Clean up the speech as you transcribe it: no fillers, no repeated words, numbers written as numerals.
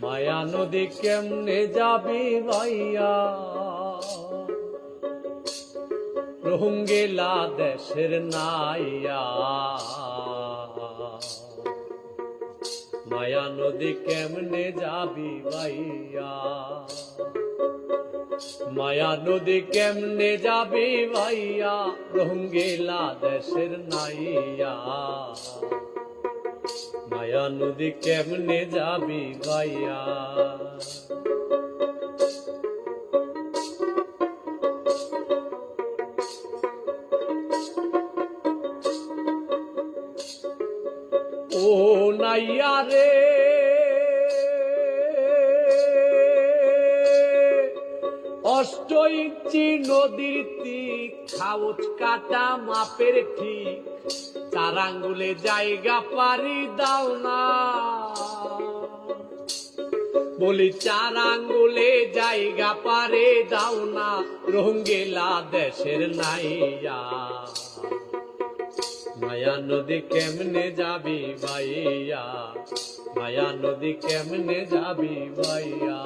মায়া নদী কেমনে যাবি ভাইয়া, রোহিঙ্গা দেশের নাইয়া। মায়া নদী কেমনে যাবি ভাইয়া, মায়া নদী কেমনে যাবি ভাইয়া, রোহিঙ্গা দেশের নাইয়া। মায়া নদী কেমনে যাবি ভাইয়া। ও নাইয়া রে অষ্ট ইঞ্চি নদীর তীর, খাউচ কাটা মাপের ঠিক, 4 আঙ্গুলে জায়গা পারি দাও না। বলি 4 আঙ্গুলে জায়গা পারে দাও না, রোহিঙ্গা দেশের নাইয়া। মায়া নদী কেমনে যাবি ভাইয়া, মায়া নদী কেমনে যাবি ভাইয়া।